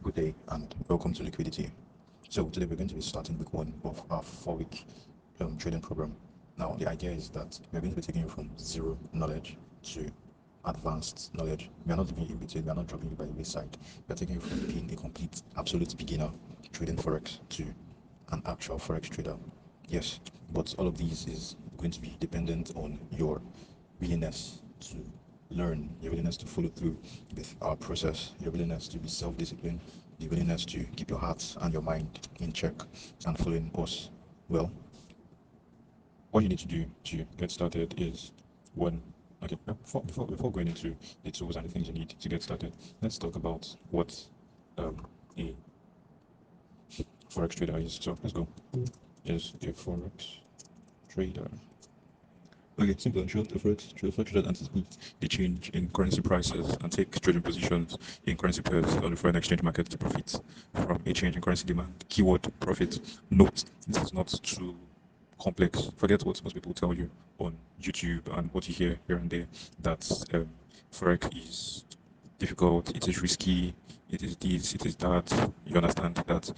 Good day and welcome to Liquidity. So today we're going to be starting week one of our 4-week trading program. Now the idea is that we're going to be taking you from zero knowledge to advanced knowledge. We are not leaving you in between. We are not dropping you by the wayside. We are taking you from being a complete, absolute beginner trading forex to an actual forex trader. Yes, but all of these is going to be dependent on your willingness to learn, your willingness to follow through with our process, your willingness to be self-disciplined, the willingness to keep your heart and your mind in check and following us well. What you need to do to get started is one. Okay, before going into the tools and the things you need to get started, let's talk about what a forex trader is. So let's go. Is a forex trader? Okay, simple and short, the forex trader anticipates the change in currency prices and take trading positions in currency pairs on the foreign exchange market to profit from a change in currency demand. Keyword profit. Note, this is not too complex. Forget what most people tell you on YouTube and what you hear here and there, that forex is difficult, it is risky, it is this, it is that. You understand that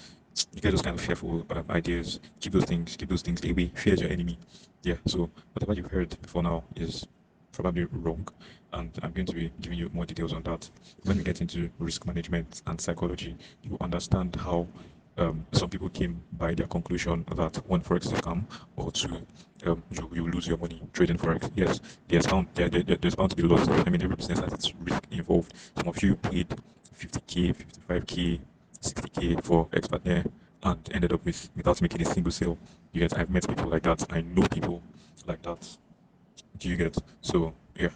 you get those kind of fearful ideas. Keep those things away. Fear is your enemy. Yeah, so whatever you've heard before now is probably wrong, and I'm going to be giving you more details on that. When we get into risk management and psychology, you understand how some people came by their conclusion that one forex is a scam, or two, you lose your money trading forex. Yes, there's bound to be loss. I mean, every business has its risk involved. Some of you paid 50k, 55k, 60k for expert there and ended up without making a single sale. You get, I've met people like that. I know people like that. Do you get? So yeah.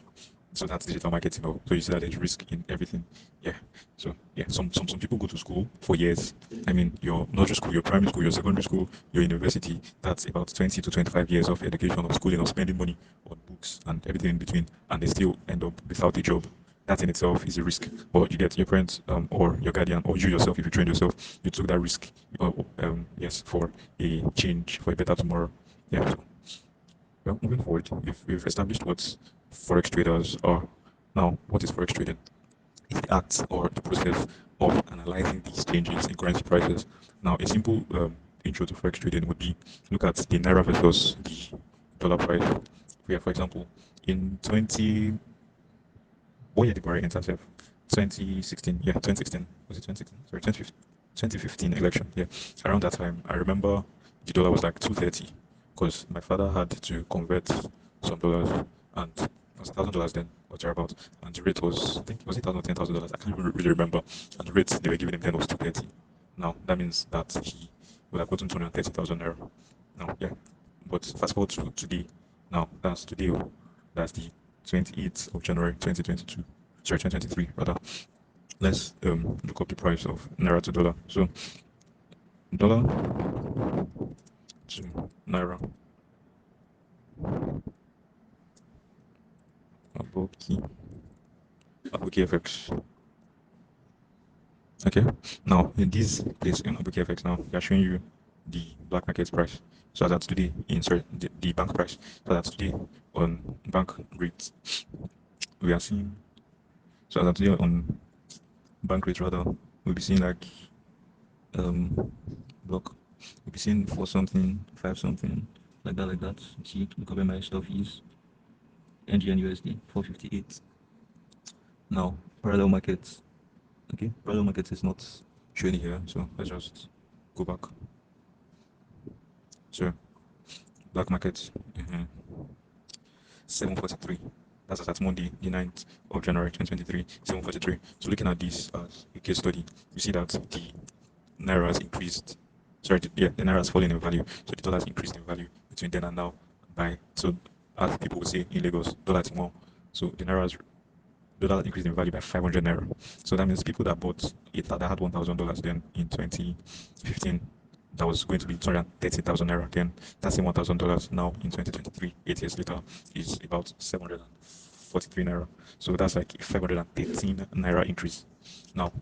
So that's digital marketing. So you see that there's risk in everything. Yeah. So yeah, some people go to school for years. I mean, your nursery school, your primary school, your secondary school, your university. That's about 20 to 25 years of education, of schooling, of spending money on books and everything in between, and they still end up without a job. That in itself is a risk. But you get your parents or your guardian or you yourself, if you trained yourself, you took that risk. Yes, for a change, for a better tomorrow. Yeah. So well, moving forward, we've established what forex traders are. Now, what is forex trading? It's the act or the process of analyzing these changes in currency prices. Now, a simple intro to forex trading would be look at the naira versus the dollar price. Yeah, for example, in 20, what year did Buhari enter? 2016. Yeah, 2016. Was it 2016? Sorry, 2015 election. Yeah, around that time, I remember the dollar was like 230 because my father had to convert some dollars, and it was $1,000 then or thereabout, and the rate was, I think, was it $10,000? I can't really remember, and the rate they were giving him then was 230. Now that means that he would have gotten 230,000 naira. Now, yeah, but fast forward to today. Now that's today. That's the 28th of January 2022. Sorry, 2023 rather. Let's look up the price of naira to dollar. So dollar to naira. Aboki. Aboki FX. Okay. Now in this place in Aboki FX, now they are showing you the black market price. So that's today insert the bank price. So that's today on bank rates. We are seeing, so that's today on bank rate rather, we'll be seeing like block, we'll be seeing 4 something, 5 something, like that, like that. See, look up where my stuff is. NGN USD 458. Now parallel markets. Okay, parallel markets is not showing here, so let's just go back. So black markets, 743. That's at Monday, the 9th of January 2023, 743. So looking at this as a case study, you see that the naira has increased. Sorry, the naira has fallen in value. So the dollar has increased in value between then and now by, so as people would say in Lagos, dollar is more. So the dollar increased in value by 500 naira. So that means people that bought it that had $1,000 then in 2015, that was going to be 230,000 naira. Then that same $1,000 now in 2023, 8 years later, is about 743 naira. So that's like a 513 naira increase. Now,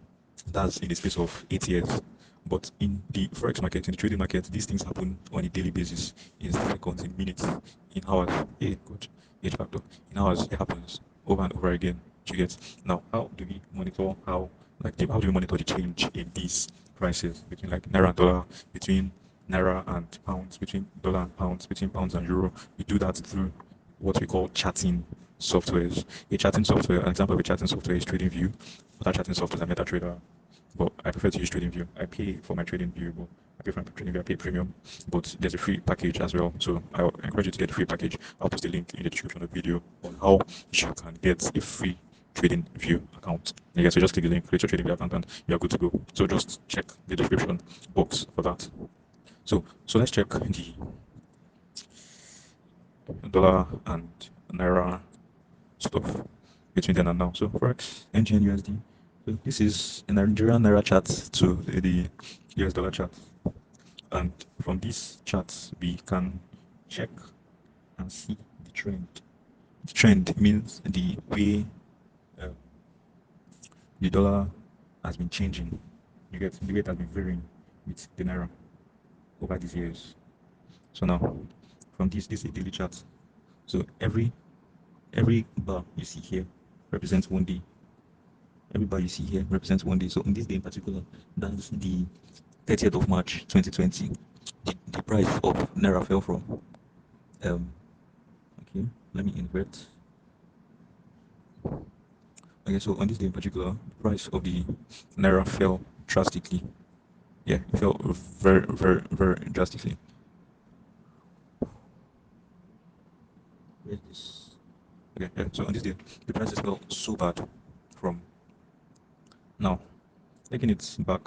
that's in the space of 8 years. But in the forex market, in the trading market, these things happen on a daily basis, in seconds, in minutes, in hours. Hey, good, age factor. In hours, it happens over and over again. You get. Now, how do we monitor how like how do you monitor the change in these prices between like naira and dollar, between naira and pounds, between dollar and pounds, between pounds and euro? We do that through what we call chatting softwares. A chatting software, an example of a chatting software is TradingView. Other chatting softwares are MetaTrader, but I prefer to use TradingView. I pay for my TradingView, but I pay for my TradingView. I pay premium, but there's a free package as well. So I encourage you to get the free package. I'll post a link in the description of the video on how you can get a free TradingView account. And yeah, so just click the link, create your TradingView account, and you are good to go. So just check the description box for that. So let's check the dollar and naira stuff between then and now. So Forex, NGN USD. So this is a Nigerian naira chart to the US dollar chart. And from these charts, we can check and see the trend. The trend means the way uh, the dollar has been changing. You get the way it has been varying with the naira over these years. So now, from this is a daily chart. So every bar you see here represents 1 day. Every bar you see here represents 1 day. So in this day in particular, that's the 30th of March 2020. The price of naira fell from okay, let me invert. Okay, so on this day in particular, the price of the naira fell drastically. Yeah, it fell very, very, very drastically. Where's this? Okay, yeah, so on this day, the prices fell so bad from now, taking it back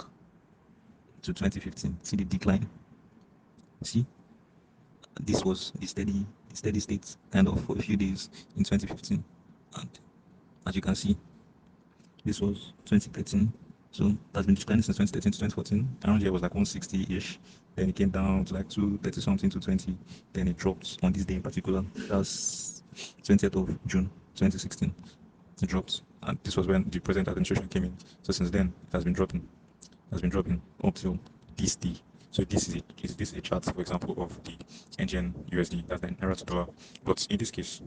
to 2015. See the decline. See, this was the steady state kind of for a few days in 2015, and as you can see, this was 2013. So that's been declining since 2013 to 2014. Around here was like 160-ish. Then it came down to like 230 something to 20. Then it dropped on this day in particular. That's 20th of June 2016. It dropped. And this was when the present administration came in. So since then, it has been dropping. It has been dropping up till this day. So this is a chart, for example, of the NGN USD, that's the naira to dollar. But in this case,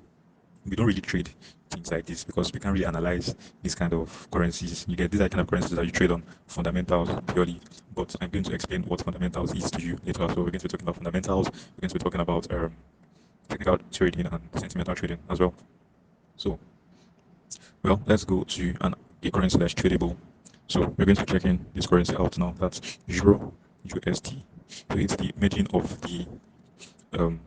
we don't really trade things like this because we can't really analyze these kind of currencies. You get these are kind of currencies that you trade on fundamentals purely. But I'm going to explain what fundamentals is to you later. So we're going to be talking about fundamentals. We're going to be talking about technical trading and sentimental trading as well. So, well, let's go to a currency that's tradable. So we're going to check in this currency out now. That's Euro USD. So it's the merging of the um,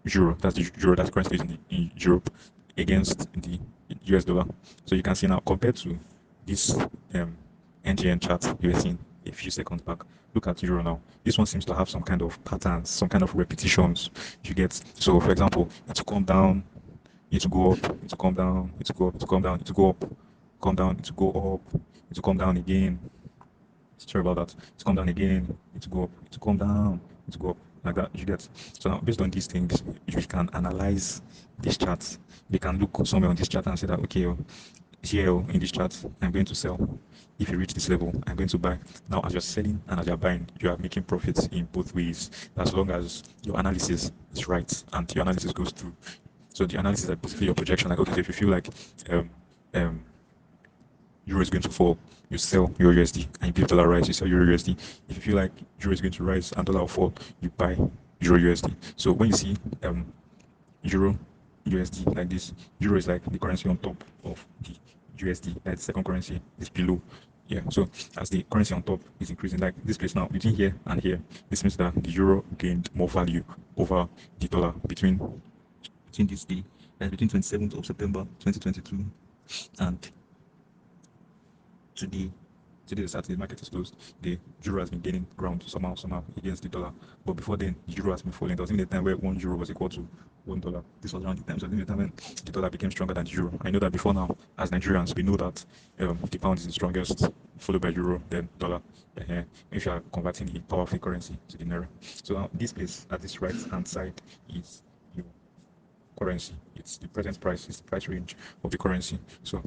euro. That's the euro that's currently used in Europe against the US dollar. So you can see now compared to this NGN chart you were seeing a few seconds back. Look at euro now. This one seems to have some kind of patterns, some kind of repetitions. You get so for example, it's come down, it's go up, it's come down, it's go up, it's come down, it's go up, come down, it's go up, it's come down again. Sorry about that. It's come down again, it's go up, it's come down, it's go up like that. You get so now based on these things, you can analyze this chart. You can look somewhere on this chart and say that okay, here in this chart, I'm going to sell. If you reach this level, I'm going to buy. Now, as you're selling and as you're buying, you are making profits in both ways, as long as your analysis is right and your analysis goes through. So the analysis is basically your projection. Like okay, so if you feel like um, um, euro is going to fall, you sell your USD, and you believe dollar rise, you sell euro USD. If you feel like euro is going to rise and dollar will fall, you buy euro USD. So when you see euro USD like this, euro is like the currency on top of the USD, like the second currency is below. Yeah, so as the currency on top is increasing, like this place now, between here and here, this means that the euro gained more value over the dollar between this day, between 27th of September 2022 and today. Today, the Saturday market is closed. The euro has been gaining ground somehow against the dollar. But before then, the euro has been falling. There was even a time where 1 euro was equal to $1. This was around the time. So the time when the dollar became stronger than the euro. I know that before now, as Nigerians, we know that the pound is the strongest, followed by euro, then dollar. If you are converting the powerful currency to the naira. So now this place at this right hand side is your currency. It's the present price, it's the price range of the currency. So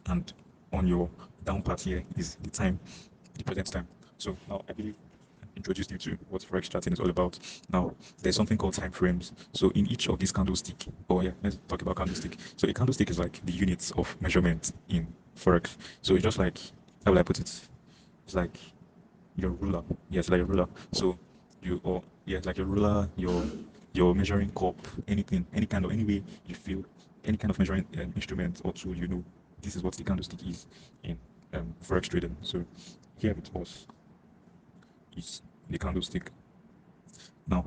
and on your down part here is the time, the present time. So now I believe I introduced you to what Forex charting is all about. Now there's something called time frames. So in each of these candlestick, let's talk about candlestick. So a candlestick is like the units of measurement in Forex. So it's just like how will I put it? It's like your ruler. Yes, like your ruler. So you or yeah, like your ruler, your measuring cup, anything, any kind of any way you feel, any kind of measuring instrument or tool, this is what the candlestick is in forex trading. So here with us is the candlestick. Now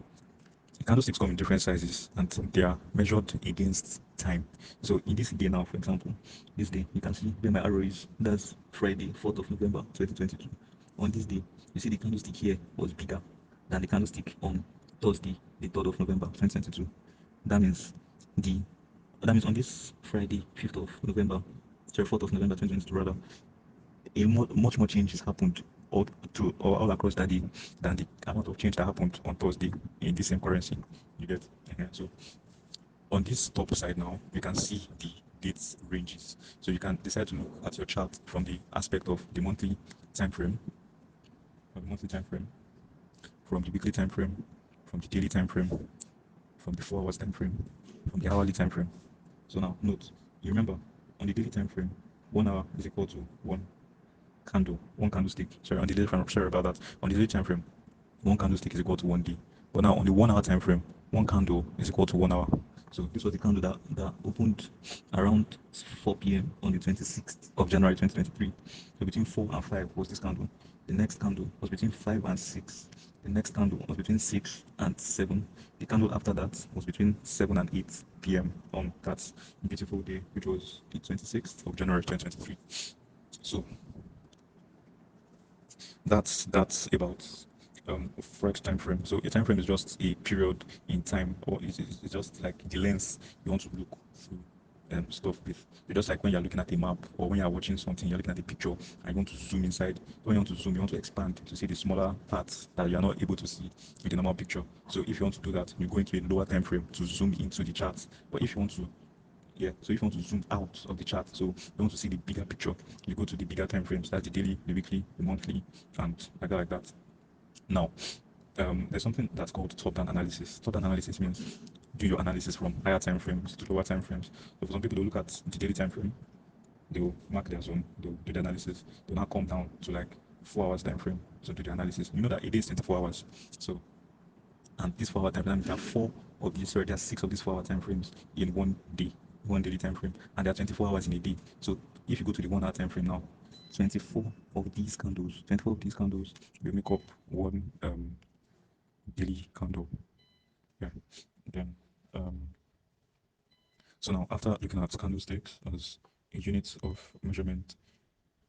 candlesticks come in different sizes and they are measured against time. So in this day now, for example, this day you can see where my arrow is. That's Friday, 4th of November 2022. On this day, you see the candlestick here was bigger than the candlestick on Thursday, the 3rd of November 2022. That means the that means on this Friday, 5th of November, sorry, 4th of November 2022 rather, much more change has happened all across that day than the amount of change that happened on Thursday in the same currency. You get. So on this top side now, you can see the dates ranges. So you can decide to look at your chart from the aspect of the monthly time frame, from the weekly time frame, from the daily time frame, from the 4 hours time frame, from the hourly time frame. So now note, you remember on the daily time frame, 1 hour is equal to one candlestick. Sorry, on the daily frame, sorry about that. On the daily time frame, one candlestick is equal to 1 day. But now on the 1 hour time frame, one candle is equal to 1 hour. So this was the candle that opened around 4 p.m. on the 26th of January 2023. So between 4 and 5 was this candle. The next candle was between 5 and 6. The next candle was between 6 and 7. The candle after that was between 7 and 8 p.m. on that beautiful day, which was the 26th of January 2023. So that's about forex time frame. So a time frame is just a period in time, or it's just like the lens you want to look through stuff with. It's just like when you're looking at a map or when you're watching something, you're looking at a picture and you want to zoom inside. When you want to zoom, you want to expand to see the smaller parts that you're not able to see in the normal picture. So if you want to do that, you go into a lower time frame to zoom into the charts. But if you want to so if you want to zoom out of the chart, so you want to see the bigger picture, you go to the bigger time frames. That's the daily, the weekly, the monthly, and like that. Now, there's something that's called top-down analysis. Top-down analysis means do your analysis from higher time frames to lower time frames. So for some people, they look at the daily time frame, they'll mark their zone, they'll do the analysis, they'll now come down to like 4 hours time frame to do the analysis. You know that a day is 24 hours. So, and this 4 hour time frame, there are there are 6 of these 4 hour time frames in one day, one daily time frame, and there are 24 hours in a day. So if you go to the 1 hour time frame now, 24 of these candles will make up one daily candle. Yeah. Then so now after looking at candlesticks as a unit of measurement,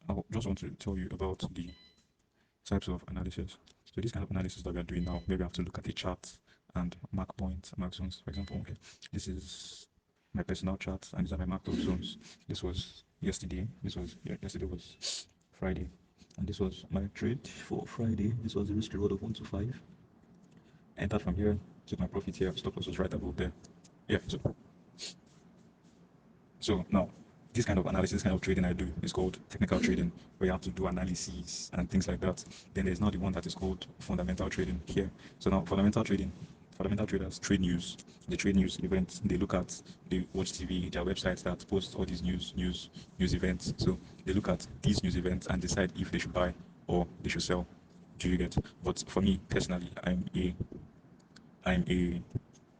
I just want to tell you about the types of analysis. So this kind of analysis that we are doing now, maybe I have to look at a chart and mark points, mark zones. For example, okay, this is my personal chart and these are my marked up zones. This was yesterday. Yesterday was Friday. And this was my trade for Friday. This was the risk reward of 1 to 5. Entered from here, took my profit here, stop loss was right above there. Yeah, so now, this kind of analysis, this kind of trading I do is called technical trading, where you have to do analysis and things like that. Then there's now the one that is called fundamental trading here. So now, fundamental traders trade news. They trade news events. They watch TV, their websites that post all these news events. So they look at these news events and decide if they should buy or they should sell. Do you get? But for me personally, I'm a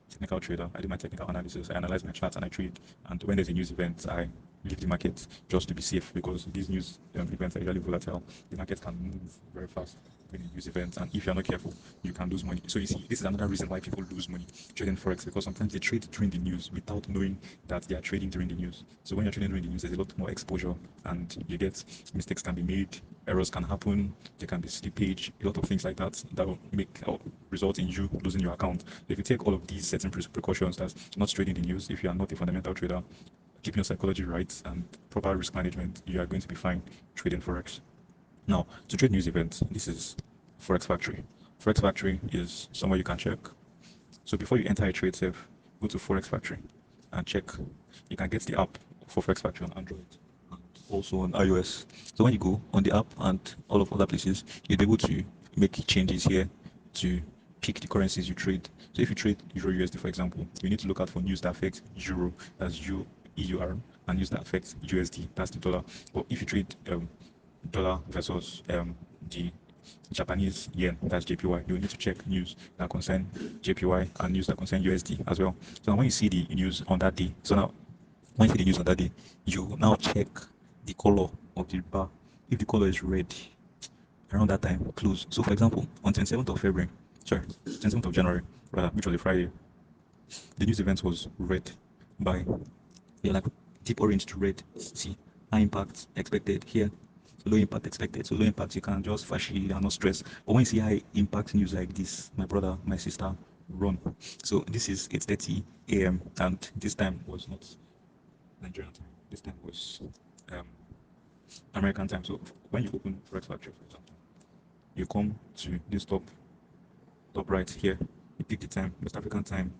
technical trader. I do my technical analysis. I analyze my charts and I trade. And when there's a news event, I leave the market just to be safe because these news events are usually volatile. The market can move very fast when you use events, and if you're not careful, you can lose money. So you see, this is another reason why people lose money trading forex because sometimes they trade during the news without knowing that they are trading during the news. So when you're trading during the news, there's a lot more exposure, and you get mistakes can be made, errors can happen, there can be slippage, a lot of things like that that will make or result in you losing your account. If you take all of these certain precautions, that's not trading the news. If you are not a fundamental trader, keeping your psychology right and proper risk management, you are going to be fine trading forex. Now, to trade news events, this is Forex Factory. Forex Factory is somewhere you can check. So before you enter a trade safe, go to Forex Factory and check. You can get the app for Forex Factory on Android and also on iOS. So when you go on the app and all of other places, you'll be able to make changes here to pick the currencies you trade. So if you trade Euro USD, for example, you need to look out for news that affects Euro, that's EUR, and news that affects USD, that's the dollar. But if you trade dollar versus the Japanese yen, that's JPY. You need to check news that concern JPY and news that concern USD as well. So now when you see the news on that day, so now when you see the news on that day, you now check the color of the bar. If the color is red, around that time, close. So for example, on 27th of February, sorry, 27th of January, rather, which was a Friday, the news event was red by, yeah, like deep orange to red. See, high impact expected here, low impact expected. So low impact, you can just fashy and not stress. But when you see high impact news like this, my brother, my sister, run. So this is 8:30 a.m. and this time was not Nigerian time. This time was um, American time. So when you open Forex Factory, for example, you come to this top right here. You pick the time, West African time,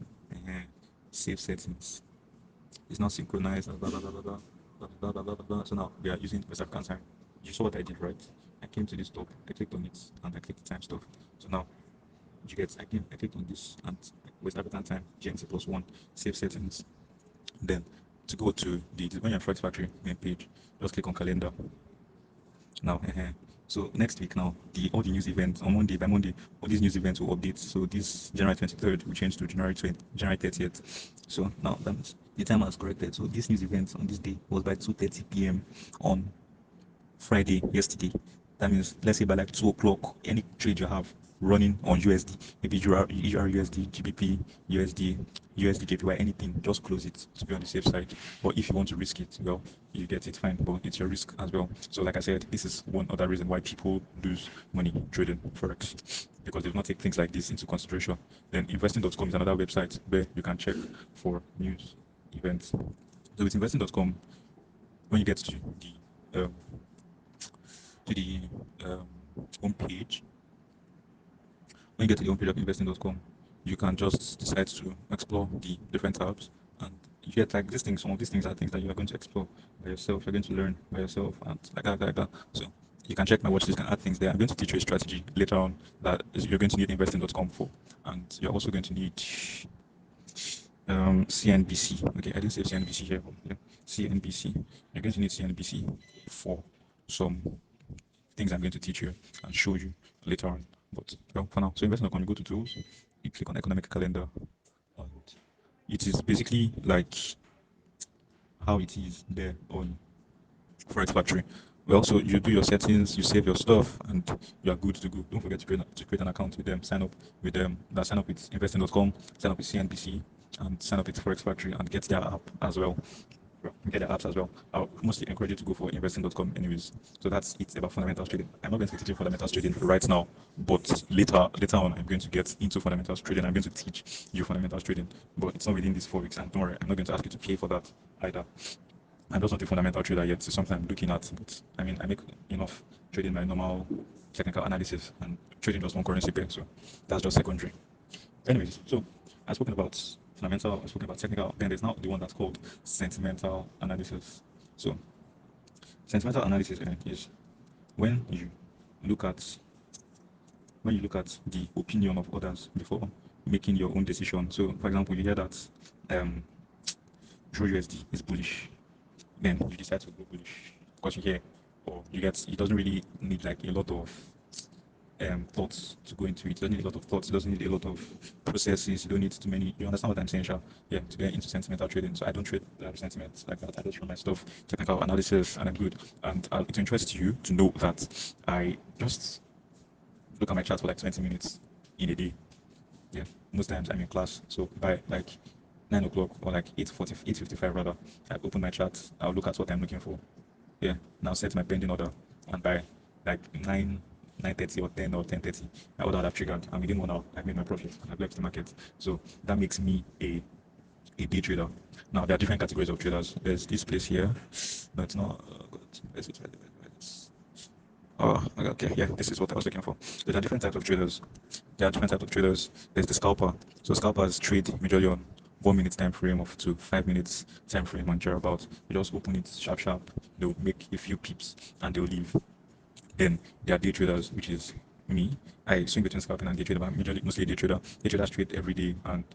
save settings. It's not synchronized. Blah blah blah blah blah blah blah blah blah blah blah. So now we are using West African time. You saw what I did, right? I came to this top, I clicked on it, and I clicked the time stuff. So now you get I clicked on this and West African time, GMT +1, save settings. Then to go to the when you're Forex Factory main page, just click on calendar. Now, so next week now, all the news events on Monday, by Monday, all these news events will update. So this January 23rd will change to January 30th. So now the time has corrected. So this news event on this day was by 2:30 p.m. on Friday yesterday. That means let's say by like 2 o'clock, any trade you have running on USD, maybe USD, GBP, USD JPY, anything, just close it to be on the safe side. But if you want to risk it, well, you get it fine, but it's your risk as well. So like I said, this is one other reason why people lose money trading Forex, because they've not taken things like this into consideration. Then investing.com is another website where you can check for news events. So with investing.com, when you get um, to the um, home page, when you get to the homepage of investing.com, you can just decide to explore the different tabs, and you get like these things. Some of these things are things that you are going to explore by yourself. You're going to learn by yourself, and like that. So you can check my watch list and add things there. I'm going to teach you a strategy later on that you're going to need investing.com for, and you're also going to need CNBC. Okay, I didn't say CNBC here, but yeah, CNBC. You're going to need CNBC for some things I'm going to teach you and show you later on. But well, for now, so investing.com, you go to tools, you click on economic calendar, and it is basically like how it is there on Forex Factory. Well, so you do your settings, you save your stuff, and you are good to go. Don't forget to create an account with them, sign up with them, sign up with investing.com, sign up with CNBC, and sign up with Forex Factory and get their app as well. Get the apps as well. I'll mostly encourage you to go for investing.com anyways. So that's it about fundamentals trading. I'm not going to be teaching fundamentals trading right now, but later on I'm going to get into fundamentals trading. I'm going to teach you fundamentals trading, but it's not within these 4 weeks. And don't worry, I'm not going to ask you to pay for that either. I'm just not a fundamental trader yet. It's something I'm looking at, but I mean I make enough trading my normal technical analysis, and trading just one currency pair, so that's just secondary. Anyways, so I've spoken about fundamental, I've spoken about technical, then there's now the one that's called sentimental analysis. So sentimental analysis is when you look at the opinion of others before making your own decision. So for example, you hear that um Euro USD is bullish, then you decide to go bullish because you hear, or you get, it doesn't really need like a lot of thoughts to go into it. It doesn't need a lot of thoughts. It doesn't need a lot of processes. You don't need too many. You understand what I'm saying, Sha? Yeah, to get into sentimental trading. So I don't trade sentiment like that. I just run my stuff, technical analysis, and I'm good. And it interests you to know that I just look at my chart for like 20 minutes in a day. Yeah, most times I'm in class. So by like 9 o'clock or like 8:40, 8:55 rather, I open my chart. I'll look at what I'm looking for. Yeah, now set my pending order, and by like 9:30 or 10 or 10:30, my order would have triggered, and within 1 hour I've made my profit and I've left the market. So that makes me a day trader. Now there are different categories of traders. There's this place here, no, it's not good. Oh, okay, yeah, this is what I was looking for. There are different types of traders. There's the scalper. So scalpers trade majorly on 1 minute time frame of to 5 minutes time frame on about. You just open it sharp. They'll make a few pips and they'll leave. Then there are day traders, which is me. I swing between scalping and day trader, but I'm mostly day trader. Day traders trade every day, and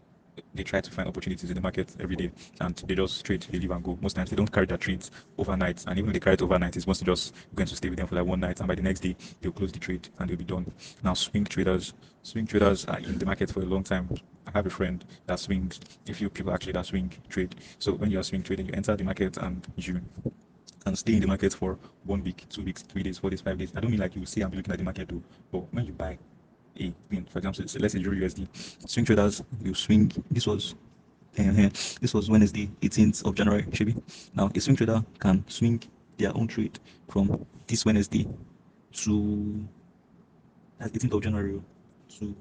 they try to find opportunities in the market every day, and they just trade, they leave and go. Most times they don't carry their trades overnight, and even if they carry it overnight, it's mostly just going to stay with them for like one night, and by the next day they'll close the trade and they'll be done. Now swing traders are in the market for a long time. I have a friend that swings, a few people actually that swing trade. So when you are swing trading, you enter the market and you can stay in the market for 1 week, 2 weeks, 3 days, 4 days, 5 days. I don't mean like you see and be looking at the market though, but when you buy a thing, for example, let's say Euro USD, swing traders will swing. This was Wednesday, 18th of January, Shibi. Now, a swing trader can swing their own trade from this Wednesday to that's 18th of January to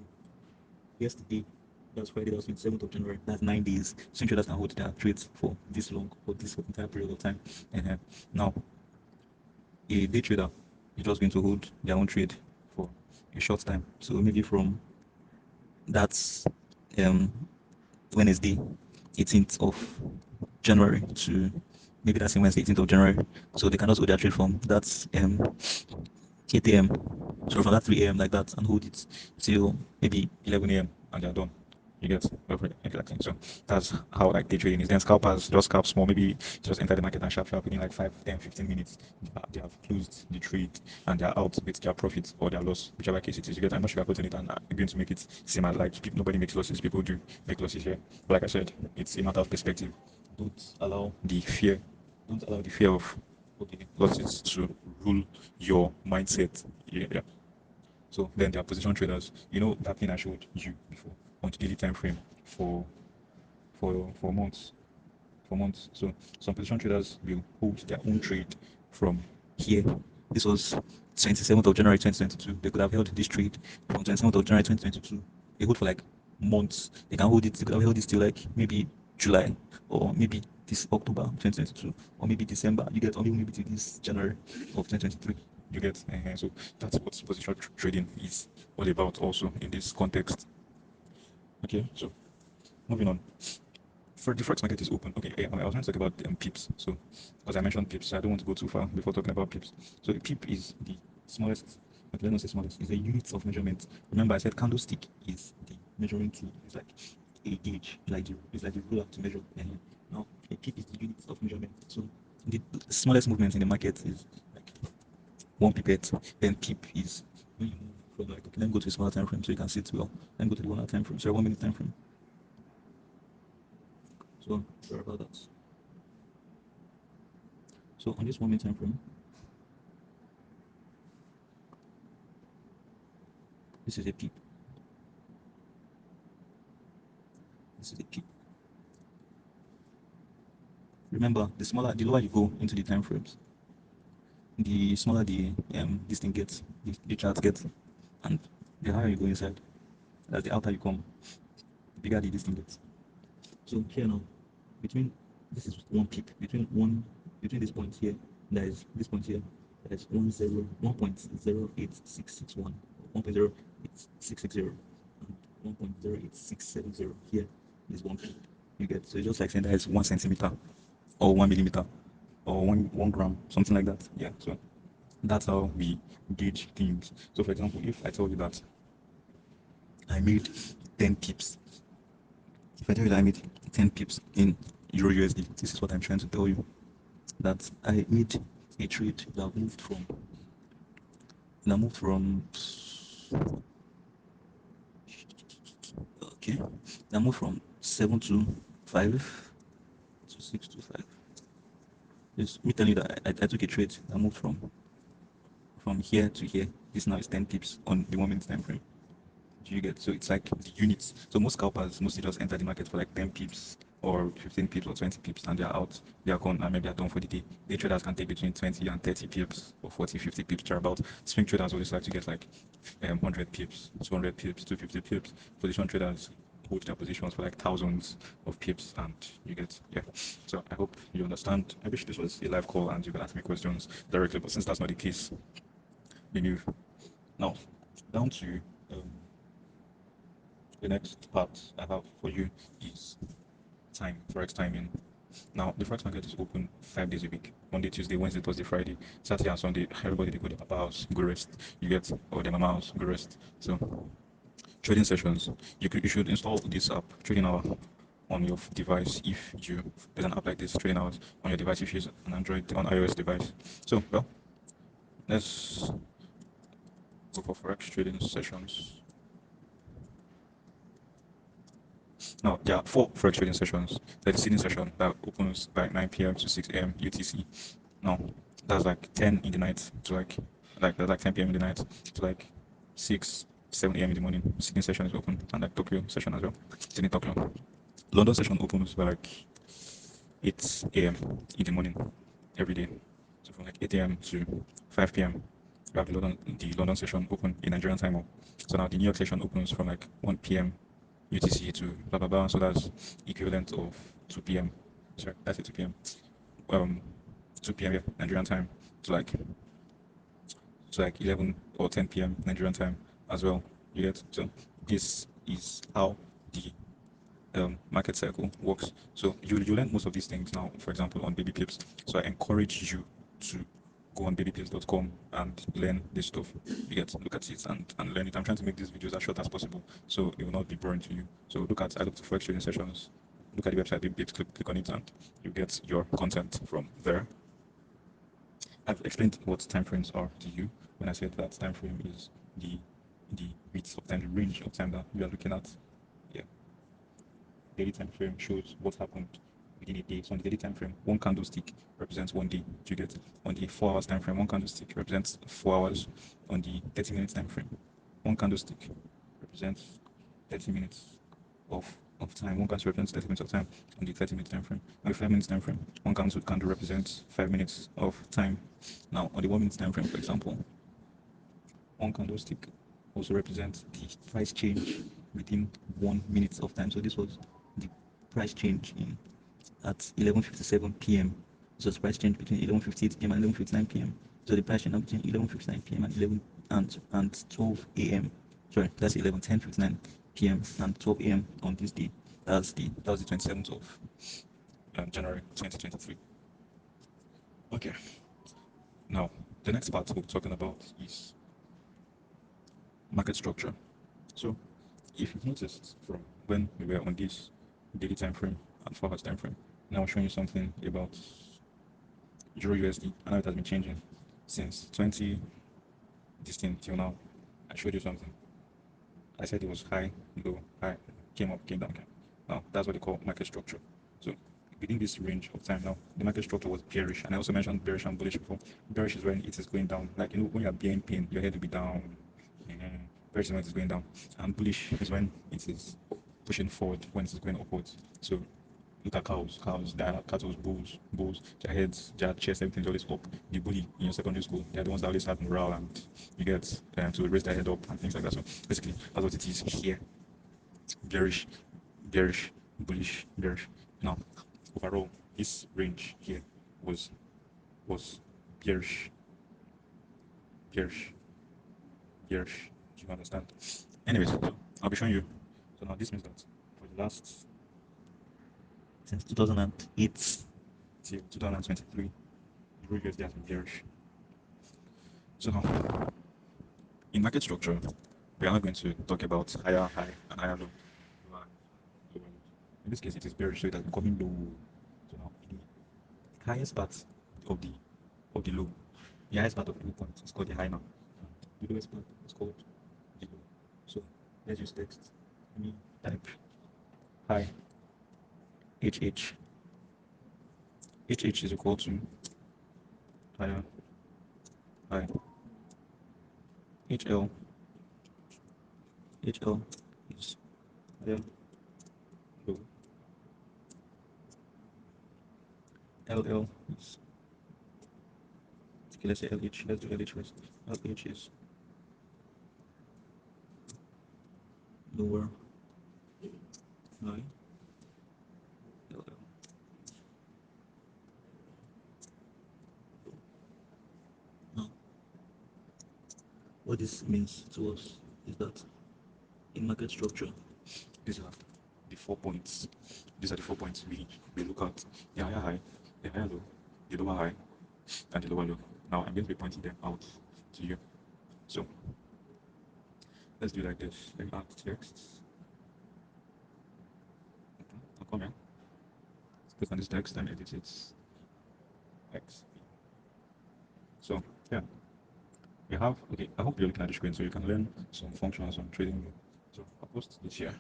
yesterday. That's Friday, that's 27th of January. That's 9 days. Swing traders can hold their trades for this long, for this entire period of time. Now, a day trader is just going to hold their own trade for a short time. So maybe from that's Wednesday, 18th of January to maybe that's Wednesday, 18th of January. So they can just hold their trade from that 8 a.m. So from that 3 a.m. like that and hold it till maybe 11 a.m. and they're done. You get exactly. So that's how like day trading is. Then scalpers just scalp small, maybe just enter the market and sharp within like 5, 10, 15 minutes. They have closed the trade and they're out with their profit or their loss, whichever case it is. You get, I'm not sure I'm putting it and I'm going to make it seem like people, nobody makes losses. People do make losses here. But like I said, it's a matter of perspective. Don't allow the fear, don't allow the fear of losses to rule your mindset. Yeah. So then there are position traders. You know that thing I showed you before on the daily time frame for for months. For months. So some position traders will hold their own trade from here. This was 27th of January 2022. They could have held this trade from 27th of January 2022. They hold for like months. They can hold it, they could have held it till like maybe July or maybe this October 2022 or maybe December. You get, or maybe till this January of 2023. You get, so that's what position trading is all about also in this context. Okay, so moving on. For the Forex market is open. Okay, yeah, I was going to talk about pips. So, because I mentioned pips, so I don't want to go too far before talking about pips. So, a pip is the smallest, okay, let's not say smallest, is a unit of measurement. Remember, I said candlestick is the measuring tool. It's like a gauge, it's like the ruler to measure. Now, a pip is the unit of measurement. So, the smallest movement in the market is like one pipette. Then pip is when you move from like, okay, let me go to a smaller time frame so you can see it well. Let me go to the 1 hour time frame, sorry, 1 minute time frame. So sorry about that. So on this 1 minute time frame, this is a peep. This is a peep. Remember, the lower you go into the time frames, the smaller the this thing gets, the chart gets, and the higher you go inside, as the outer you come, the bigger the this thing gets. So here now, between this is one peep, between this point here, there is this point here, there is 1.08661, 1.08660, and 1.08670. Here is one peep. You get, so it's just like saying that is 1 centimeter or 1 millimeter or one gram, something like that. Yeah, so that's how we gauge things. So for example, if I told you that I made 10 pips, if I tell you that I made 10 pips in Euro USD, this is what I'm trying to tell you. That I made a trade that moved from okay, that moved from 725 to 625. Just me telling you that I took a trade that moved from here to here. This now is 10 pips on the 1 minute time frame. Do you get? So it's like the units. So most scalpers mostly just enter the market for like 10 pips or 15 pips or 20 pips and they're out. They're gone and maybe they're done for the day. Day traders can take between 20 and 30 pips or 40, 50 pips to about. Swing traders always like to get like 100 pips, 200 pips, 250 pips. Position traders hold their positions for like thousands of pips and you get, yeah. So I hope you understand. I wish this was a live call and you could ask me questions directly, but since that's not the case, we move. Now, down to the next part I have for you is time, Forex timing. Now, the Forex market is open 5 days a week: Monday, Tuesday, Wednesday, Thursday, Friday, Saturday, and Sunday. Everybody they go to their papa house, go rest. You get, or their mama house, go rest. So trading sessions. You should install this app, Trading Hour, on your device if you there's an app like this, Trading Hours, on your device if you use an Android on iOS device. So well, let's go for Forex trading sessions. Now there are 4 Forex trading sessions. There's a seeding session that opens by 9 p.m. to 6 a.m. UTC. Now that's like 10 in the night to that's like 10 p.m. in the night to like 6 7 a.m. in the morning. Sydney session is open, and like Tokyo session as well. Sydney, Tokyo. London session opens by like 8 a.m. in the morning every day. So from like 8 a.m. to 5 p.m. we have the London session open in Nigerian time. So now the New York session opens from like 1 p.m. UTC to blah blah blah. So that's equivalent of 2 p.m. Sorry, that's it, 2 p.m. 2 p.m. Yeah, Nigerian time to like 11 or 10 p.m. Nigerian time as well. You get, so this is how the market cycle works. So you learn most of these things now, for example, on Baby Pips. So I encourage you to go on babypips.com and learn this stuff. You get to look at it and learn it. I'm trying to make these videos as short as possible so it will not be boring to you. So I look to Forex trading sessions, look at the website, Baby Pips, click on it, and you get your content from there. I've explained what time frames are to you when I said that time frame is the width of time, the range of time that we are looking at. Yeah. Daily time frame shows what happened within a day. So on the daily time frame, one candlestick represents 1 day. You get, on the 4 hours time frame, one candlestick represents 4 hours. On the 30 minutes time frame, one candlestick represents 30 minutes of time. One candle represents 30 minutes of time on the 30 minutes time frame. On the 5 minutes time frame, one candle represents 5 minutes of time. Now on the 1 minute time frame, for example, one candlestick also represents the price change within 1 minute of time. So this was the price change at 11:57 p.m. So the price change between 11:58 p.m. and 11:59 p.m. So the price change between 11:59 p.m. and 11 and 12 a.m. Sorry, that's 10:59 p.m. and 12 a.m. on this day. That was the 27th of January 2023. Okay. Now the next part we'll be talking about is market structure. So if you've noticed from when we were on this daily time frame and 4 hours time frame, now I'm showing you something about Euro USD. I know it has been changing since 2016 till now. I showed you something. I said it was high, low, high, came up, came down. Okay. Now that's what they call market structure. So within this range of time now, the market structure was bearish, and I also mentioned bearish and bullish before. Bearish is when it is going down, like when you are being pain, your head will be down. Bearish is when it is going down, and bullish is when it is pushing forward, when it is going upwards. So look at cows, cattle, bulls, their heads, their chest, everything's always up. The bully in your secondary school, they're the ones that always have morale and you get to raise their head up and things like that. So basically, that's what it is here. Bearish, bearish, bullish, bearish. Now, overall, this range here was bearish, bearish, bearish. Do you understand? Anyways, so I'll be showing you. So now this means that for the last since 2008 till 2023, Euro USD has been bearish. So now, in market structure, we are not going to talk about higher high and higher low. Lower, lower low. In this case, it is bearish, so it has been coming low. So now, the highest part of the low, the highest part of the low point is called the high now. And the lowest part is called the low. So let's use text. Let me type high HH. HH is equal to higher high. HL is higher low. LL is, okay, let's say LH. Let's do LH first. LH is lower high. LL. Now, what this means to us is that in market structure, these are the 4 points. These are the 4 points we look at: the higher high, the higher low, the lower high, and the lower low. Now I'm going to be pointing them out to you. So let's do like this. Let me add text. I'll come here. Let's click on this text and edit it. X. So yeah, we have, okay, I hope you're looking at the screen so you can learn some functions on trading. So I'll post this here.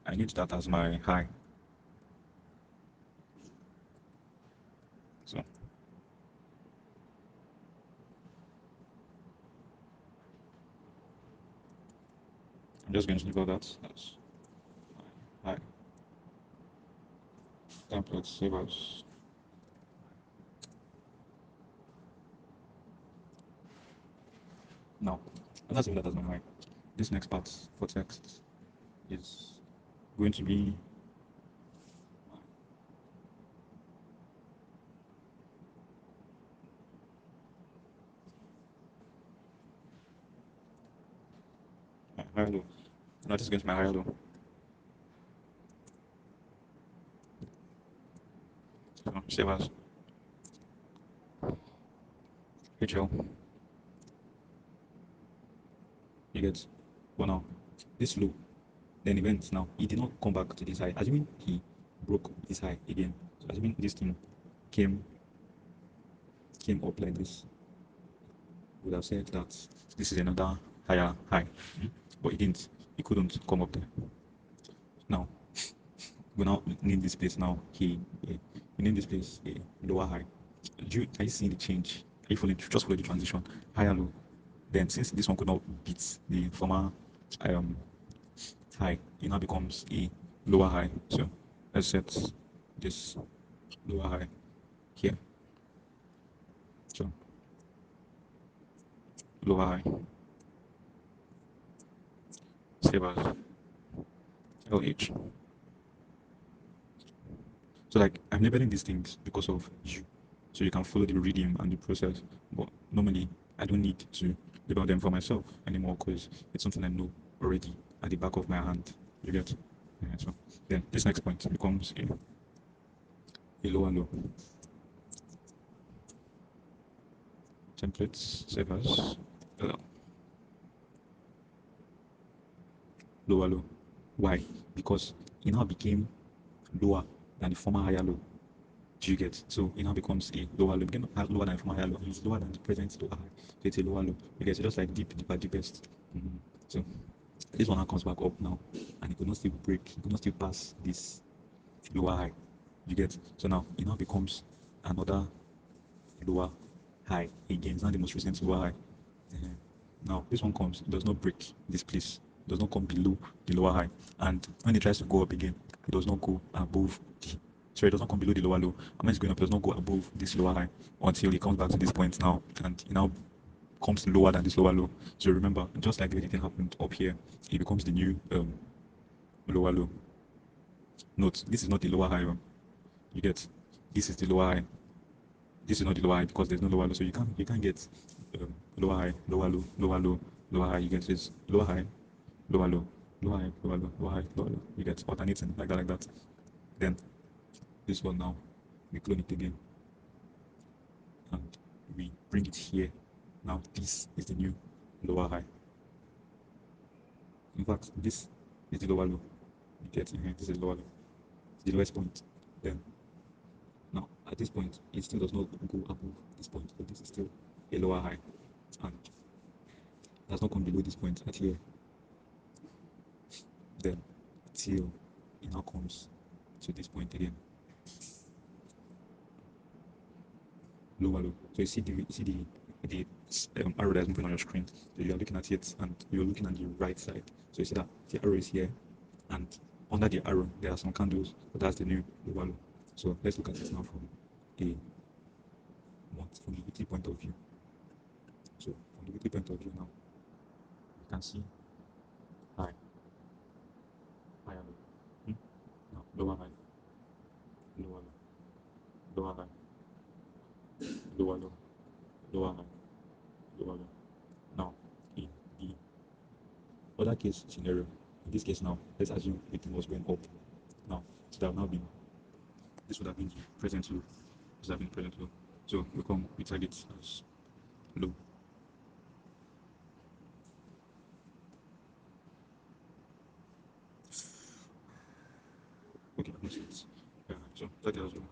I need that as my high. So I'm just going to leave all that as high. Template save as. Now, let's leave that as my high. This next part for text is going to be high low. Now this is going to be my high low. So save as HL. You get, well now, this low, then events now, he did not come back to this high, assuming he broke this high again. So assuming this thing came up like this, would have said that this is another higher high, but he didn't. He couldn't come up there. Now we now name this place now we name this place a lower high. Are you seeing the change? Are you following? Just follow the transition, higher low. Then since this one could not beat the former high, it now becomes a lower high. So let's set this lower high here. So lower high, save as LH. So like I'm labeling these things because of you, so you can follow the rhythm and the process. But normally I don't need to label them for myself anymore because it's something I know already at the back of my hand. You get? Yeah, so then this next point becomes a lower low. Templates, save as lower low. Why? Because it now became lower than the former higher low. Do you get? So it now becomes a lower low. It became lower than the former higher low. It's lower than the present lower high. So it's a lower low. You get? So just like deep, deeper, deepest. So this one now comes back up now, and it could not still break. It could not still pass this lower high. You get? So now it now becomes another lower high again. It's not the most recent lower high. Now this one comes, it does not break this place, it does not come below the lower high, and when it tries to go up again, it does not go above the, sorry, it does not come below the lower low, and when it's going up, it does not go above this lower high until it comes back to this point now, and it now comes lower than this lower low. So remember, just like everything happened up here, it becomes the new lower low. Note, this is not the lower high. You get, this is the lower high. This is not the lower high because there's no lower low, so you can't get lower high, lower low, lower low, lower high. You get this lower high, lower low, lower high, lower low, lower high, lower low. You get alternating like that, like that. Then this one now, we clone it again, and we bring it here. Now this is the new lower high. In fact, this is the lower low. You get here. This is the lower low, the lowest point. Then now at this point, it still does not go above this point, but this is still a lower high, and does not come below this point at here. Then till it now comes to this point again, lower low. So you see the arrow that's moving on your screen. So you are looking at it and you're looking at the right side. So you see that the arrow is here, and under the arrow there are some candles. So that's the new lower low. So let's look at it now from from the weekly point of view. So from the weekly point of view now, you can see high, higher low. Now lower high, lower low, lower high, lower low, lower high, lower low. Now in the other case scenario, in this case now, let's assume everything was going up. Now it would have now been, this would have been the present low. This would have been present low. So we tag it as low. Okay, that makes sense. Yeah, so that as well.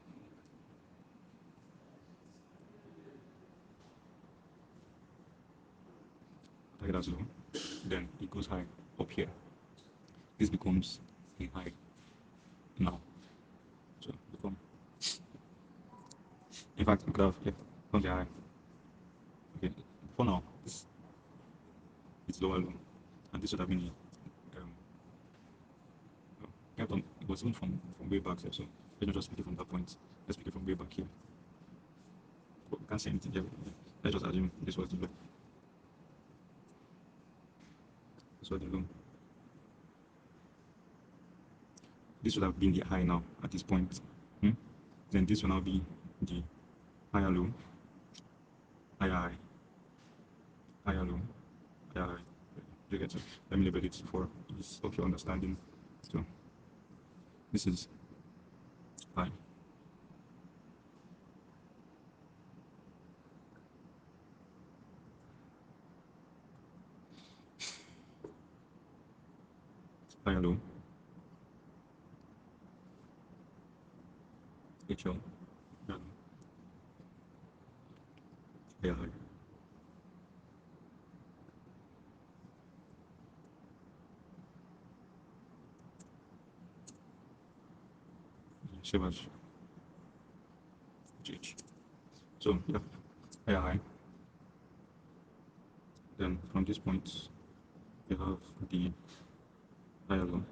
Target as low, then it goes high up here. This becomes a high now. So become, in fact, we could have yeah, become the high. Okay, for now, this it's lower low, and this would have been um, kept on. It was even from way back there. So let's not just pick it from that point. Let's pick it from way back here. But we can't say anything here. Let's just assume this was the low. This was the low. This would have been the high now at this point. Hmm? Then this will now be the higher low, higher high, higher low, higher high. You get it? Let me label it for ease of your understanding. So this is high, higher low, HL, higher high. Same as GH. So yeah, higher high. Then from this point, you have the higher low.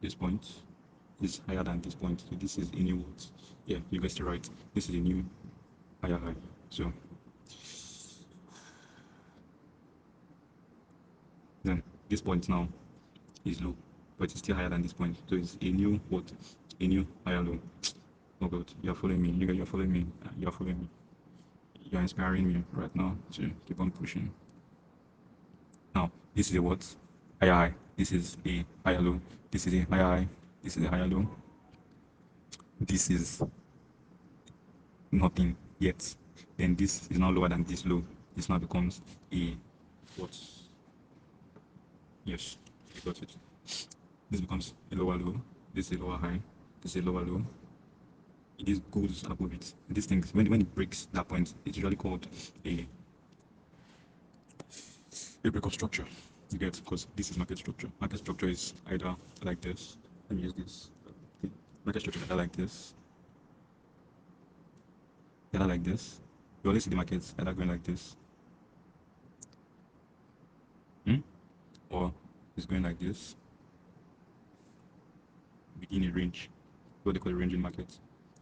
This point is higher than this point. So this is a new what? Yeah, you guessed it right. This is a new higher high. So then this point now is low, but it's still higher than this point. So it's a new what? A new higher low. Oh God, you're following me. You're following me. You're following me. You're inspiring me right now to keep on pushing. Now, this is a what? Higher high. This is a higher low. This is a higher high. This is a higher low. This is nothing yet. Then this is now lower than this low. This now becomes a what? Yes, you got it. This becomes a lower low. This is a lower high. This is a lower low. It goes above it. These things, when it breaks that point, it's usually called a break of structure. You get, because this is market structure. Market structure is either like this. Let me use this. Okay. Market structure is either like this, either like this. You always see the markets either going like this, hmm? Or it's going like this within a range, what they call a ranging market,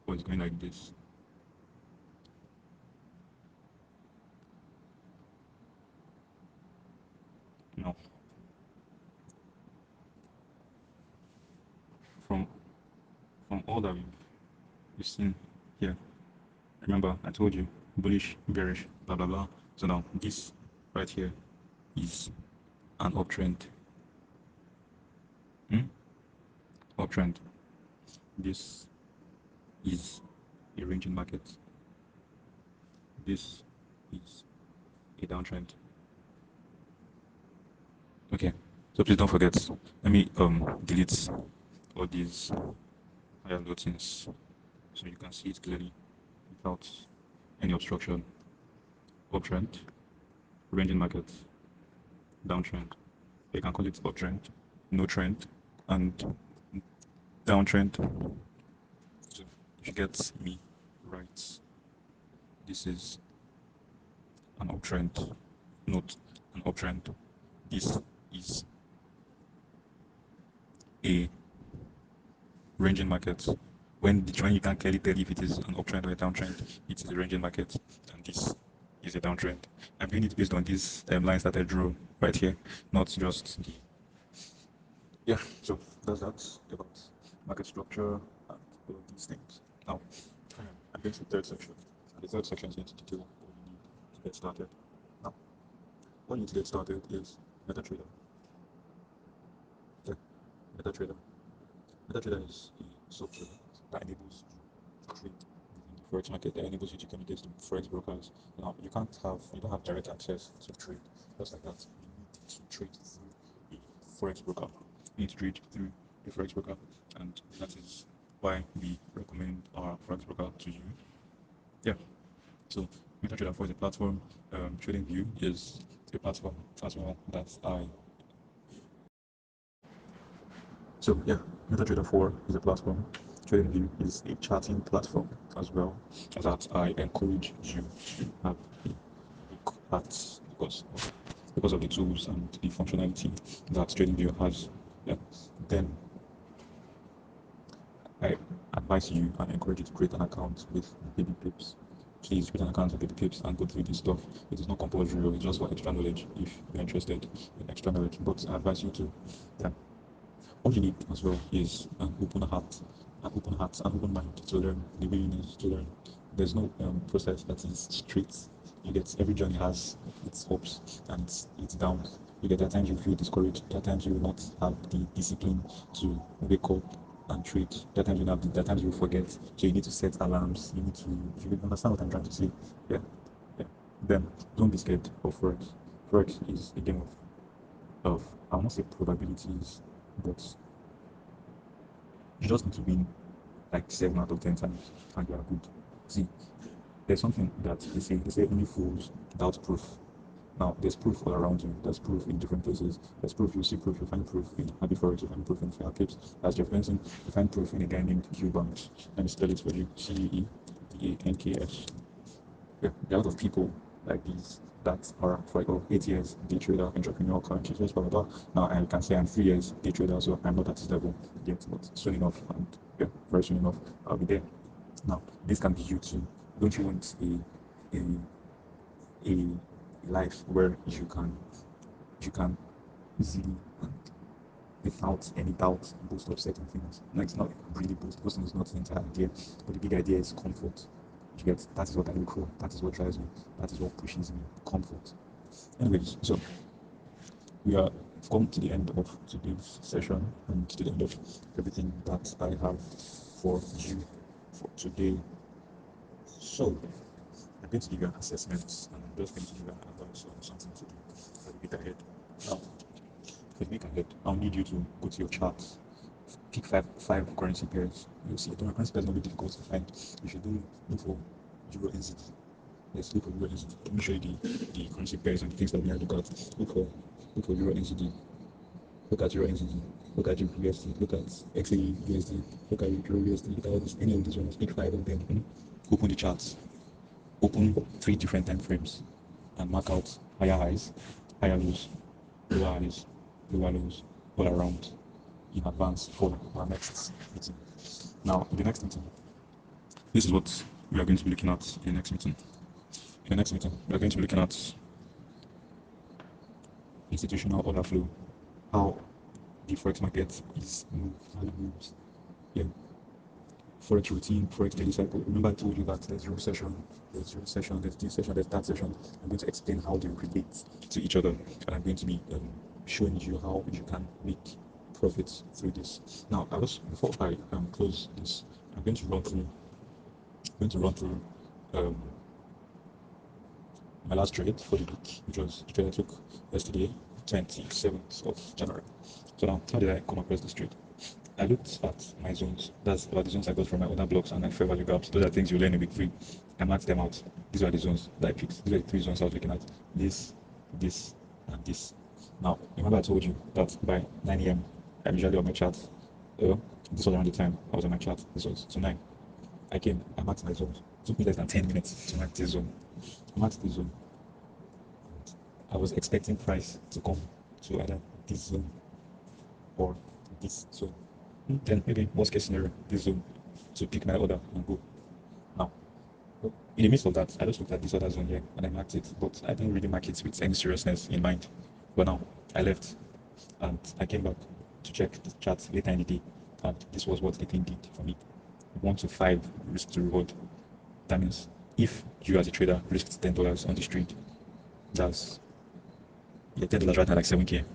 or it's going like this. Now, from all that we've seen here, remember I told you bullish, bearish, blah blah blah. So now this right here is an uptrend. Hmm? Uptrend. This is a ranging market. This is a downtrend. Okay, so please don't forget. Let me delete all these higher low things so you can see it clearly without any obstruction. Uptrend, ranging market, downtrend. You can call it uptrend, no trend, and downtrend. So if you get me right, this is an uptrend, not an uptrend. This is a ranging market. When you can clearly tell if it is an uptrend or a downtrend, it is a ranging market, and this is a downtrend. I'm doing it based on these lines that I drew right here, not just the. Yeah, so that's that about market structure and all of these things. Now, I'm going to the third section, and the third section is going to detail what you need to get started. Now, what you need to get started is MetaTrader. Yeah, MetaTrader. MetaTrader is a software that enables you to trade within the Forex market, that enables you to communicate to Forex brokers. Now, you don't have direct access to trade just like that. You need to trade through a Forex broker. You need to trade through a Forex broker, and that is why we recommend our Forex broker to you. Yeah. So MetaTrader 4 is a platform. TradingView is a platform as well that I. So yeah, MetaTrader 4 is a platform. TradingView is a charting platform as well that I encourage you to have a look at because of the tools and the functionality that TradingView has. Yeah. Then I advise you and encourage you to create an account with Baby Pips. Please create an account with Baby Pips and go through this stuff. It is not compulsory, it's just for extra knowledge if you're interested in extra knowledge. But I advise you to. Yeah. All you need as well is an open heart, an open mind to learn, the willingness to learn. There's no process that is straight. You get every journey has its ups and its downs. You get at times you feel discouraged, at times you will not have the discipline to wake up and trade. At times you have at times you forget. So you need to set alarms. You understand what I'm trying to say. Yeah. Yeah. Then don't be scared of Forex. Forex is a game of I will not say probabilities, but you just need to win like 7 out of 10 times and you are good. See, there's something that they say only fools doubt proof. Now, there's proof all around you. There's proof in different places. There's proof, you see proof, you find proof in Happy Forex, you find proof in Fair Pips. As Jeff Benson, you find proof in a guy named Q Banks. Let me spell it for you. CEEBANKS. Yeah, there are a lot of people like these that are for like 8 years day trader, entrepreneur, current traders, blah blah blah. Now I can say I'm 3 years day trader, so I'm not at this level yet, but soon enough, and yeah, very soon enough, I'll be there. Now this can be you too. Don't you want a life where you can easily and without any doubt boast of certain things? No, it's not really boasting is not the entire idea, but the big idea is comfort. You get that is what I look for, that is what drives me, that is what pushes me, comfort. Anyways, so we are come to the end of today's session and to the end of everything that I have for you for today. So I'm going to give you an assessment and I'm just going to give you an advice on something to do for the week ahead. Now, for the week ahead, I'll need you to go to your charts, pick five currency pairs. You'll see the currency pairs will be difficult to find. You should look for Euro NZD. Let's look for Euro NZD. Let me show you the currency pairs and the things that we have to look at. Look for Euro NZD. Look at Euro NZD. Look at USD. Look at XAU USD. Look at Euro USD. Look at all this. Any of these ones. Pick 5 of them. Open the charts. Open 3 different time frames and mark out higher highs, higher lows, lower highs, lower lows, all around in advance for our next meeting. Now, in the next meeting, this is what we are going to be looking at in the next meeting. In the next meeting, we are going to be looking at institutional order flow, how the Forex market is moved, how it moves. Yeah. Forex routine, Forex daily cycle. Remember I told you that there's zero session, there's this session, there's that session. I'm going to explain how they relate to each other, and I'm going to be showing you how you can make profits through this. Now, before I close this, I'm going to run through my last trade for the week, which was the trade I took yesterday, 27th of January. So now, how did I come across this trade? I looked at my zones. That's about the zones I got from my other blocks and my fair value gaps. Those are things you learn in week 3. I marked them out. These are the zones that I picked. These are the 3 zones I was looking at. This, and this. Now, remember I told you that by 9 a.m. I'm usually on my chart. This was around the time I was on my chart. This was to 9. I marked my zones. It took me less than 10 minutes to mark this zone. I marked this zone. I was expecting price to come to either this zone or this zone. Then maybe worst case scenario, this zone to pick my order and go. Now, in the midst of that, I just looked at this other zone here and I marked it, but I didn't really mark it with any seriousness in mind. But now I left and I came back to check the chart later in the day, and this was what the thing did for me. 1 to 5 risk to reward. That means if you as a trader risked $10 on this trade, that's $10 right now like 7k.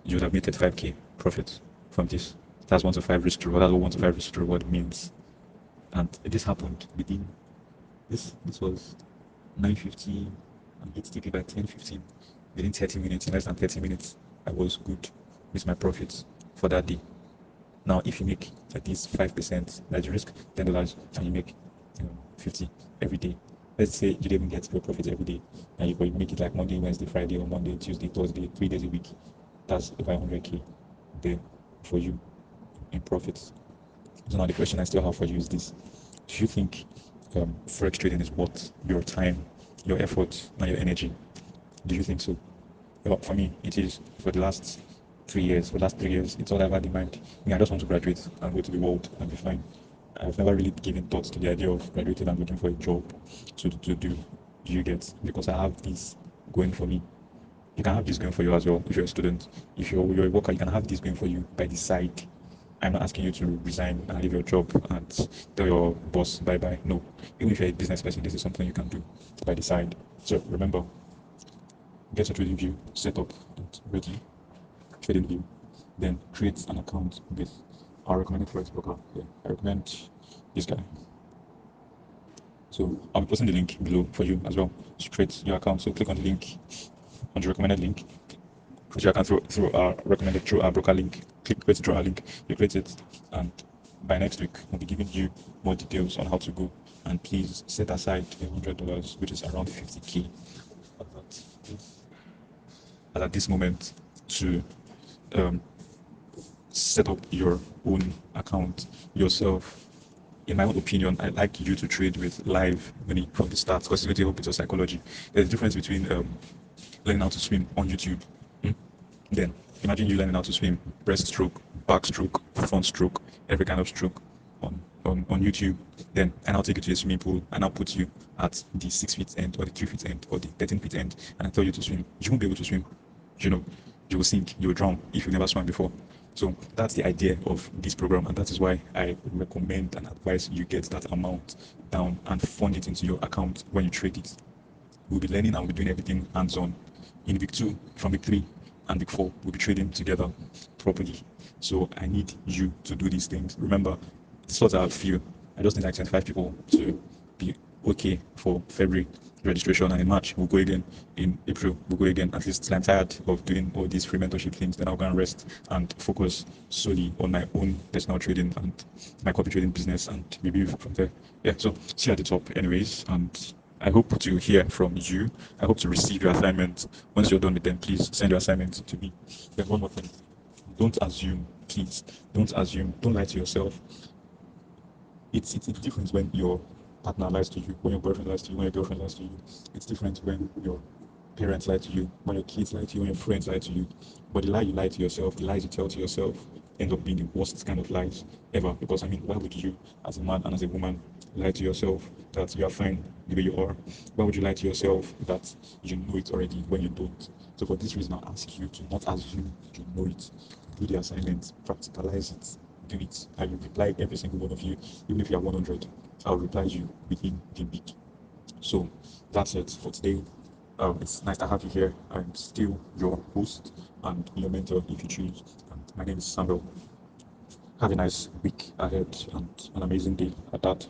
You would have made 35k profit from this. That's 1 to 5 risk to reward. That's what 1 to 5 risk to reward means. And this happened within this was 9:50 and it took it by 10:15. Within 30 minutes, in less than 30 minutes, I was good. with my profits for that day. Now, if you make at least 5%, that's the risk, $10, and you make 50 every day. Let's say you didn't even get your profit every day, and you make it like Monday, Wednesday, Friday, or Monday, Tuesday, Thursday, 3 days a week. That's over 100K there for you in profits. So now the question I still have for you is this: do you think forex trading is worth your time, your effort, and your energy? Do you think so? Well, for me, it is. For the last 3 years, it's all I've had in mind. I just want to graduate and go to the world and be fine. I've never really given thought to the idea of graduating and looking for a job to do. Do you get? Because I have this going for me. You can have this going for you as well if you're a student. If you're a worker, you can have this going for you by the side. I'm not asking you to resign and leave your job and tell your boss bye bye. No. Even if you're a business person, this is something you can do by the side. So remember, get your trading view set up and ready. Trading view. Then create an account with our recommended Forex broker. Yeah, I recommend this guy. So I'll be posting the link below for you as well to create your account. So click on the link, on the recommended link. Create your account through our broker link. Click create draw link. You create it, and by next week we'll be giving you more details on how to go. And please set aside $100, which is around 50K at this moment to set up your own account yourself. In my own opinion, I like you to trade with live money from the start because it's going to help with your psychology. There's a difference between learning how to swim on YouTube. Then imagine you learning how to swim, breaststroke, backstroke, front stroke, every kind of stroke on YouTube. Then I now take you to a swimming pool and I'll put you at the 6 feet end or the 3 feet end or the 13 feet end and I tell you to swim. You won't be able to swim. You will sink, you will drown if you've never swam before. So that's the idea of this program, and that is why I recommend and advise you get that amount down and fund it into your account when you trade it. We'll be learning and we'll be doing everything hands-on. In week 2, from week 3 and week 4, we'll be trading together properly. So I need you to do these things. Remember, slots are few. I just need like 25 people to be okay for February registration, and in March we'll go again. In April we'll go again. At least I'm tired of doing all these free mentorship things. Then I'll go and rest and focus solely on my own personal trading and my copy trading business and review from there. Yeah, so see you at the top anyways, and I hope to hear from you. I hope to receive your assignment. Once you're done with them, please send your assignment to me. Then one more thing, don't assume, please. Don't assume. Don't lie to yourself. It's different when your partner lies to you, when your boyfriend lies to you, when your girlfriend lies to you. It's different when your parents lie to you, when your kids lie to you, when your friends lie to you. But the lie you lie to yourself, the lies you tell to yourself, end up being the worst kind of lies ever. Because I mean, why would you, as a man and as a woman, lie to yourself that you are fine the way you are? Why would you lie to yourself that you know it already when you don't? So for this reason, I ask you to not assume you know it. Do the assignment, practicalize it, do it. I will reply every single one of you, even if you are 100. I'll reply you within the week. So that's it for today. It's nice to have you here. I'm still your host and your mentor if you choose. And my name is Samuel. Have a nice week ahead and an amazing day at that.